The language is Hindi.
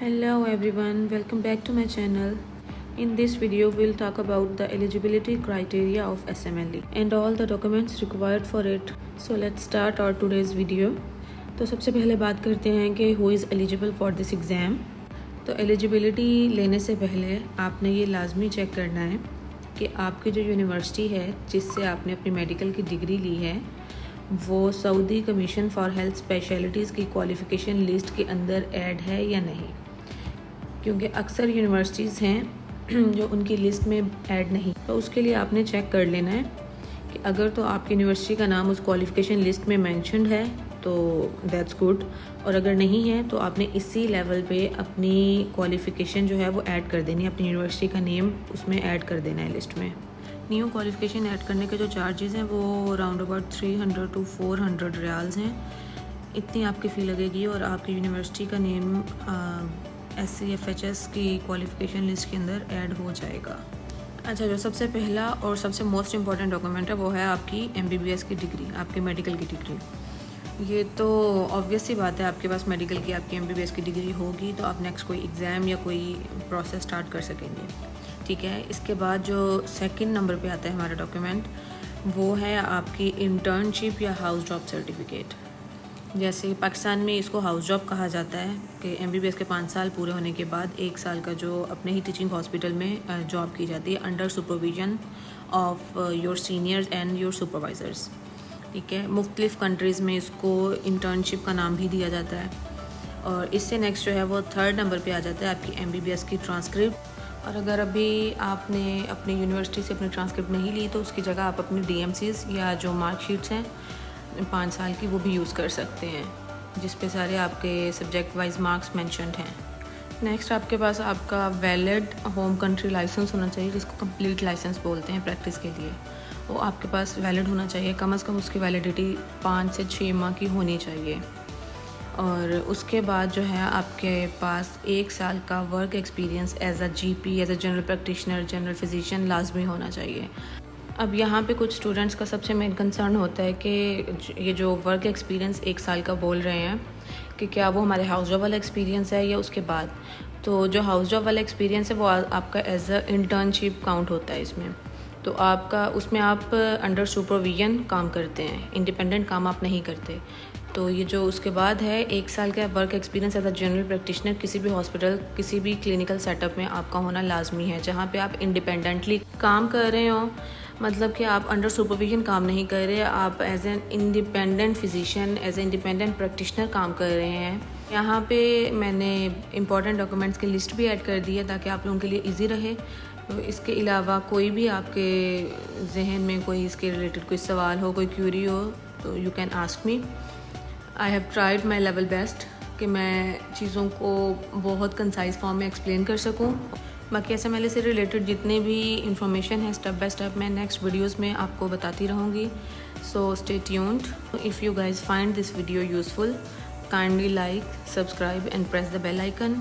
Hello everyone, welcome back to my channel. In this video, we'll talk about the eligibility criteria of SMLE and all the documents required for it. So let's start our today's video. तो सबसे पहले बात करते हैं कि who is eligible for this exam. तो एलिजिबिलिटी लेने से पहले आपने ये लाजमी चेक करना है कि आपकी जो यूनिवर्सिटी है जिससे आपने अपनी मेडिकल की डिग्री ली है वो Saudi commission for health specialities की क्वालिफ़िकेशन लिस्ट के अंदर ऐड है या नहीं, क्योंकि अक्सर यूनिवर्सिटीज़ हैं जो उनकी लिस्ट में ऐड नहीं। तो उसके लिए आपने चेक कर लेना है कि अगर तो आपकी यूनिवर्सिटी का नाम उस क्वालिफ़िकेशन लिस्ट में मेंशन्ड है तो दैट्स गुड, और अगर नहीं है तो आपने इसी लेवल पे अपनी क्वालिफ़िकेशन जो है वो ऐड कर देनी है, अपनी यूनिवर्सिटी का नेम उसमें ऐड कर देना है लिस्ट में। न्यू क्वालिफ़िकेशन ऐड करने के जो चार्जेस हैं वो अराउंड अबाउट 300 to 400 रियाल्स हैं, इतनी आपकी फ़ी लगेगी और आपकी यूनिवर्सिटी का नेम SCFHS की क्वालिफ़िकेशन लिस्ट के अंदर ऐड हो जाएगा। अच्छा, जो सबसे पहला और सबसे मोस्ट इम्पॉर्टेंट डॉक्यूमेंट है वो है आपकी MBBS की डिग्री, आपकी मेडिकल की डिग्री। ये तो ऑब्वियस सी बात है, आपके पास मेडिकल की आपकी MBBS की डिग्री होगी तो आप नेक्स्ट कोई एग्ज़ाम या कोई प्रोसेस स्टार्ट कर सकेंगे, ठीक है। इसके बाद जो सेकंड नंबर पे आता है हमारा डॉक्यूमेंट वो है आपकी इंटर्नशिप या हाउस जॉब सर्टिफिकेट। जैसे पाकिस्तान में इसको हाउस जॉब कहा जाता है कि MBBS के 5 साल पूरे होने के बाद 1 साल का जो अपने ही टीचिंग हॉस्पिटल में जॉब की जाती है under supervision of your seniors and your supervisors, ठीक है। मुख्तलिफ़ कंट्रीज़ में इसको इंटर्नशिप का नाम भी दिया जाता है। और इससे नेक्स्ट जो है वो थर्ड नंबर पे आ जाता है आपकी MBBS की ट्रांसक्रिप्ट। और अगर अभी आपने अपनी यूनिवर्सिटी से अपनी ट्रांसक्रिप्ट नहीं ली तो उसकी जगह आप अपनी DMCs या जो मार्कशीट्स हैं 5 साल की वो भी यूज़ कर सकते हैं, जिस पे सारे आपके सब्जेक्ट वाइज मार्क्स मेंशन्ड हैं। नेक्स्ट आपके पास आपका वैलिड होम कंट्री लाइसेंस होना चाहिए, जिसको कंप्लीट लाइसेंस बोलते हैं प्रैक्टिस के लिए। वो आपके पास वैलिड होना चाहिए, कम से कम उसकी वैलिडिटी 5 से 6 माह की होनी चाहिए। और उसके बाद जो है आपके पास 1 साल का work experience as a GP, as a general practitioner, general physician लाजमी होना चाहिए। अब यहाँ पे कुछ स्टूडेंट्स का सबसे मेन कंसर्न होता है कि ये जो वर्क एक्सपीरियंस 1 साल का बोल रहे हैं कि क्या वो हमारे हाउस जॉब वाला एक्सपीरियंस है या उसके बाद। तो जो हाउस जॉब वाला एक्सपीरियंस है वो आपका एज अ इंटर्नशिप काउंट होता है इसमें। तो आपका उसमें आप अंडर सुपरविजन काम करते हैं, इंडिपेंडेंट काम आप नहीं करते। तो ये जो उसके बाद है 1 साल का work experience as a general practitioner किसी भी हॉस्पिटल, किसी भी क्लिनिकल सेटअप में आपका होना लाजमी है, जहाँ पे आप इंडिपेंडेंटली काम कर रहे हो। मतलब कि आप अंडर सुपरविजन काम नहीं कर रहे, आप as an independent physician, as a independent practitioner काम कर रहे हैं। यहाँ पे मैंने इंपॉर्टेंट डॉक्यूमेंट्स की लिस्ट भी ऐड कर दी है ताकि आप लोगों के लिए ईजी रहे। तो इसके अलावा कोई भी आपके जहन में कोई इसके रिलेटेड कोई सवाल हो, कोई क्यूरी हो तो you can ask me. I have tried my level best कि मैं चीज़ों को बहुत कंसाइज फॉर्म में एक्सप्लेन कर सकूं। बाकी SMLE से रिलेटेड जितने भी इंफॉर्मेशन है स्टेप बाय स्टेप मैं नेक्स्ट वीडियोस में आपको बताती रहूँगी। So stay tuned. If you guys find this video useful, kindly like, subscribe and press the bell icon.